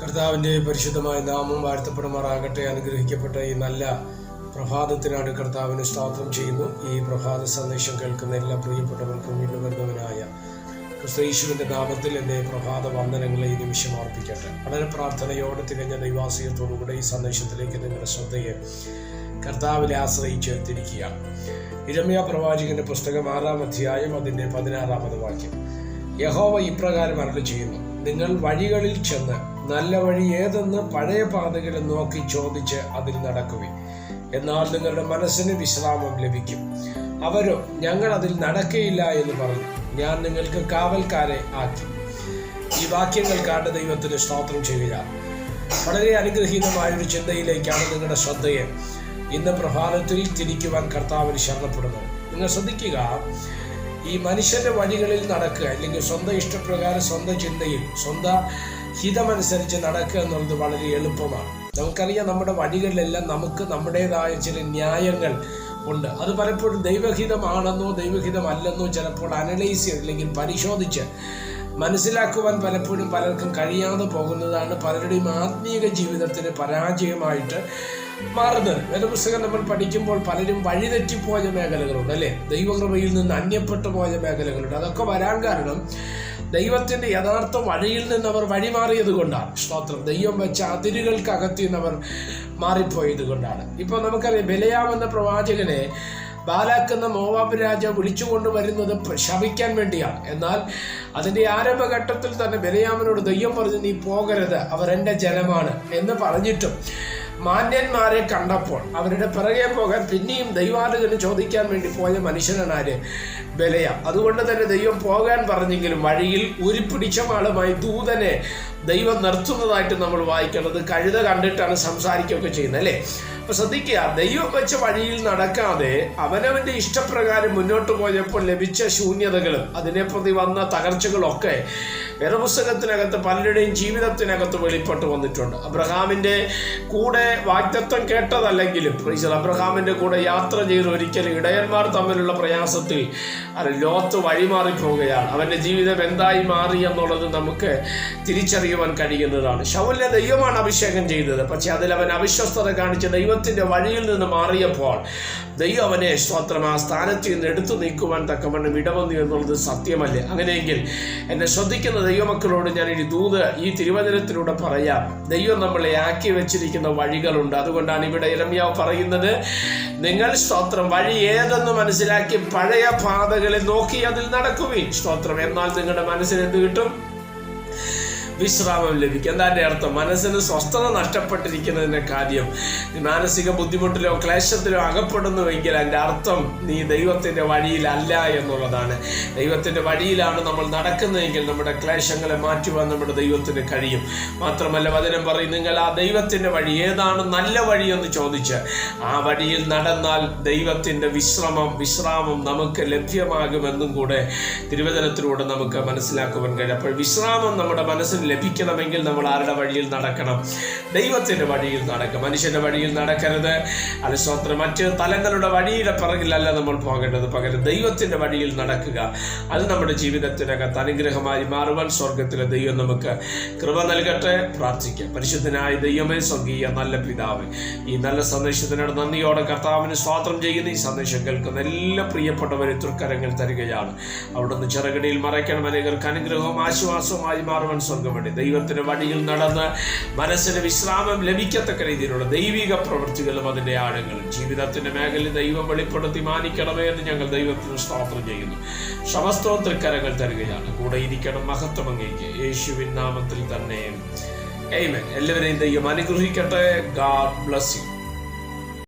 കർത്താവിൻ്റെ പരിശുദ്ധമായ നാമം വാഴ്ത്തപ്പെടുമാറാകട്ടെ. അനുഗ്രഹിക്കപ്പെട്ട ഈ നല്ല പ്രഭാതത്തിനാണ് കർത്താവിന് സ്തോത്രം ചെയ്യുന്നു. ഈ പ്രഭാത സന്ദേശം കേൾക്കുന്ന എല്ലാ പ്രിയപ്പെട്ടവർക്കും വീണ്ടും വരുന്നവനായ ക്രിസ്തുയേശുവിൻ്റെ നാമത്തിൽ എൻ്റെ പ്രഭാത വന്ദനങ്ങളെ ഈ നിമിഷം അർപ്പിക്കട്ടെ. വളരെ പ്രാർത്ഥനയോടെ തികഞ്ഞ ദൈവാശ്രയത്തോടുകൂടെ ഈ സന്ദേശത്തിലേക്ക് നിങ്ങളുടെ ശ്രദ്ധയെ കർത്താവിനെ ആശ്രയിച്ച് തിരിക്കുകയാണ്. യിരെമ്യാ പ്രവാചകന്റെ പുസ്തകം 6-ാം അധ്യായം അതിൻ്റെ 16-ാമത് വാക്യം. യഹോവ ഇപ്രകാരം അരുളി ചെയ്യുന്നു: നിങ്ങൾ വഴികളിൽ ചെന്ന് നല്ല വഴി ഏതെന്ന് പഴയ പാതകളിൽ നോക്കി ചോദിച്ച് അതിൽ നടക്കുവിൻ. എന്നാൽ നിങ്ങളുടെ മനസ്സിന് വിശ്രാമം ലഭിക്കും. അവരോ ഞങ്ങൾ അതിൽ നടക്കയില്ല എന്ന് പറഞ്ഞു. ഞാൻ നിങ്ങൾക്ക് കാവൽക്കാരെ ആക്കി. ഈ വാക്യങ്ങൾ കാണ്ട ദൈവത്തിന് സ്തോത്രം ചെയ്യുക. വളരെ അനുഗ്രഹീതമായൊരു ചിന്തയിലേക്കാണ് നിങ്ങളുടെ ശ്രദ്ധയെ ഇന്ന് പ്രഭാതത്തിൽ തിരിക്കുവാൻ കർത്താവിന് ശരണപ്പെടുന്നത്. നിങ്ങൾ ശ്രദ്ധിക്കുക, ഈ മനുഷ്യന്റെ വഴികളിൽ നടക്കുക, അല്ലെങ്കിൽ സ്വന്തം ഇഷ്ടപ്രകാരം സ്വന്തം ചിന്തയിൽ സ്വന്തം ഹിതമനുസരിച്ച് നടക്കുക എന്നുള്ളത് വളരെ എളുപ്പമാണ്. നമുക്കറിയാം, നമ്മുടെ വഴികളിലെല്ലാം നമുക്ക് നമ്മുടേതായ ചില ന്യായങ്ങൾ ഉണ്ട്. അത് പലപ്പോഴും ദൈവഹിതമാണെന്നോ ദൈവഹിതമല്ലെന്നോ ചിലപ്പോൾ അനലൈസ് ചെയ്ത് അല്ലെങ്കിൽ പരിശോധിച്ച് മനസ്സിലാക്കുവാൻ പലപ്പോഴും പലർക്കും കഴിയാതെ പോകുന്നതാണ് പലരുടെയും ആത്മീയ ജീവിതത്തിന് പരാജയമായിട്ട് മാറുന്നത്. വേദപുസ്തകം നമ്മൾ പഠിക്കുമ്പോൾ പലരും വഴിതെറ്റിപ്പോയ മേഖലകളുണ്ട്, അല്ലേ? ദൈവകൃപയിൽ നിന്ന് അന്യപ്പെട്ടു പോയ മേഖലകളുണ്ട്. അതൊക്കെ വരാൻ കാരണം ദൈവത്തിന്റെ യഥാർത്ഥ വഴിയിൽ നിന്ന് അവർ വഴിമാറിയത് കൊണ്ടാണ്. സ്തോത്രം. ദൈവം വെച്ച അതിരുകൾക്കകത്ത് നിന്ന് അവർ മാറിപ്പോയത് കൊണ്ടാണ്. ഇപ്പോൾ നമുക്കറിയാം, ബിലെയാം എന്ന പ്രവാചകനെ ബാലാക്ക് എന്ന മോവാബ് രാജാവ് വിളിച്ചുകൊണ്ട് വരുന്നത് ശപിക്കാൻ വേണ്ടിയാണ്. എന്നാൽ അതിൻ്റെ ആരംഭഘട്ടത്തിൽ തന്നെ ബിലെയാമിനോട് ദൈവം പറഞ്ഞു, നീ പോകരുത്, അവർ എൻ്റെ ജനമാണ് എന്ന് പറഞ്ഞിട്ടും മാന്യന്മാരെ കണ്ടപ്പോൾ അവരുടെ പിറകെ പോകാൻ പിന്നെയും ദൈവാനുഗ്രഹം ചോദിക്കാൻ വേണ്ടി പോയ മനുഷ്യനാണ് ബിലെയാം. അതുകൊണ്ട് തന്നെ ദൈവം പോകാൻ പറഞ്ഞെങ്കിലും വഴിയിൽ ഉരുപ്പിടിച്ച ആളുമായി ദൂതനെ ദൈവം നിർത്തുന്നതായിട്ട് നമ്മൾ വായിക്കുന്നത്. കഴുത കണ്ടിട്ടാണ് സംസാരിക്കുകയൊക്കെ ചെയ്യുന്നത്, അല്ലേ? അപ്പൊ ശ്രദ്ധിക്കുക, ദൈവം വെച്ച വഴിയിൽ നടക്കാതെ അവനവന്റെ ഇഷ്ടപ്രകാരം മുന്നോട്ട് പോയപ്പോൾ ലഭിച്ച ശൂന്യതകളും അതിനെ പ്രതി വന്ന തകർച്ചകളൊക്കെ വേദപുസ്തകത്തിനകത്ത് പലരുടെയും ജീവിതത്തിനകത്ത് വെളിപ്പെട്ട് വന്നിട്ടുണ്ട്. അബ്രഹാമിന്റെ കൂടെ വാഗ്ദത്തം കേട്ടതല്ലെങ്കിലും അബ്രഹാമിന്റെ കൂടെ യാത്ര ചെയ്ത് ഒരിക്കലും ഇടയന്മാർ തമ്മിലുള്ള പ്രയാസത്തിൽ ലോത്ത് വഴിമാറിപ്പോവുകയാണ്. അവന്റെ ജീവിതം എന്തായി മാറി എന്നുള്ളത് നമുക്ക് തിരിച്ചറിയുവാൻ കഴിയുന്നതാണ്. ശൗലിനെ ദൈവമാണ് അഭിഷേകം ചെയ്തത്, പക്ഷെ അതിൽ അവൻ അവിശ്വസ്തത കാണിച്ച് ദൈവത്തിന്റെ വഴിയിൽ നിന്ന് മാറിയപ്പോൾ ദൈവം അവനെ സ്തോത്രം ആ സ്ഥാനത്ത് നിന്ന് എടുത്തു നീക്കുവാൻ തക്കവണ്ണം ഇടവന്നു എന്നുള്ളത് സത്യമല്ലേ? അങ്ങനെയെങ്കിൽ എന്നെ ശ്രദ്ധിക്കുന്ന ദൈവമക്കളോട് ഞാൻ ഈ ദൂത് ഈ തിരുവചനത്തിലൂടെ പറയാം. ദൈവം നമ്മളെ ആക്കി വെച്ചിരിക്കുന്ന വഴികളുണ്ട്. അതുകൊണ്ടാണ് ഇവിടെ യിരെമ്യാവ് പറയുന്നത്, നിങ്ങൾ സ്തോത്രം വഴി ഏതെന്ന് മനസ്സിലാക്കി പഴയ പാതകളെ നോക്കി അതിൽ നടക്കുവിൻ. സ്തോത്രം. എന്നാൽ നിങ്ങളുടെ മനസ്സിന് എന്ത് കിട്ടും? വിശ്രാമം ലഭിക്കും. എന്താ എൻ്റെ അർത്ഥം? മനസ്സിന് സ്വസ്ഥത നഷ്ടപ്പെട്ടിരിക്കുന്നതിൻ്റെ കാര്യം മാനസിക ബുദ്ധിമുട്ടിലോ ക്ലേശത്തിലോ അകപ്പെടുന്നുവെങ്കിൽ അതിൻ്റെ അർത്ഥം നീ ദൈവത്തിൻ്റെ വഴിയിലല്ല എന്നുള്ളതാണ്. ദൈവത്തിൻ്റെ വഴിയിലാണ് നമ്മൾ നടക്കുന്നതെങ്കിൽ നമ്മുടെ ക്ലേശങ്ങളെ മാറ്റുവാൻ നമ്മുടെ ദൈവത്തിന് കഴിയും. മാത്രമല്ല വചനം പറയും, നിങ്ങൾ ആ ദൈവത്തിൻ്റെ വഴി ഏതാണ് നല്ല വഴി എന്ന് ചോദിച്ച് ആ വഴിയിൽ നടന്നാൽ ദൈവത്തിൻ്റെ വിശ്രാമം നമുക്ക് ലഭ്യമാകുമെന്നും കൂടെ തിരുവചനത്തിലൂടെ നമുക്ക് മനസ്സിലാക്കുവാൻ കഴിയും. അപ്പോൾ വിശ്രാമം നമ്മുടെ മനസ്സിൽ ലഭിക്കണമെങ്കിൽ നമ്മൾ ആരുടെ വഴിയിൽ നടക്കണം? ദൈവത്തിന്റെ വഴിയിൽ നടക്കുക. മനുഷ്യന്റെ വഴിയിൽ നടക്കരുത്. അത് സ്വന്തം മറ്റ് തലങ്ങളുടെ വഴിയുടെ പിറകിലല്ല നമ്മൾ പോകേണ്ടത്, പകരം ദൈവത്തിന്റെ വഴിയിൽ നടക്കുക. അത് നമ്മുടെ ജീവിതത്തിനകത്ത് അനുഗ്രഹമായി മാറുവാൻ സ്വർഗത്തിലെ ദൈവം നമുക്ക് കൃപ നൽകട്ടെ. പ്രാർത്ഥിക്കാം. പരിശുദ്ധനായ ദൈവമേ, സ്വർഗീയ നല്ല പിതാവേ, ഈ നല്ല സന്ദേശത്തിനോട് നന്ദിയോടെ കർത്താവിന് സ്തോത്രം ചെയ്യുന്ന ഈ സന്ദേശം കേൾക്കുന്ന എല്ലാ പ്രിയപ്പെട്ടവരെ തൃക്കരങ്ങൾ തരികയാണ്. അവിടുന്ന് ചിറകടിയിൽ മറയ്ക്കണം. അനേകർക്ക് അനുഗ്രഹവും ആശ്വാസവുമായി മാറുവാൻ സ്വർഗം വേണ്ടി ദൈവത്തിന്റെ വഴിയിൽ നടന്ന് മനസ്സിന് വിശ്രാമം ലഭിക്കത്തക്ക രീതിയിലുള്ള ദൈവിക പ്രവൃത്തികളും അതിന്റെ ആഴങ്ങളും ജീവിതത്തിന്റെ മേഖലയിൽ ദൈവം വെളിപ്പെടുത്തി മാനിക്കണമേ എന്ന് ഞങ്ങൾ ദൈവത്തിന് സ്തോത്രം ചെയ്യുന്നു. സമസ്തവും തൃക്കരങ്ങൾ തരികയാണ്. കൂടെ ഇരിക്കണം. മഹത്വം അങ്ങേക്ക് യേശുവിൻ നാമത്തിൽ തന്നെ. ആമേൻ. എല്ലാവരെയും ദൈവം അനുഗ്രഹിക്കട്ടെ. God bless you.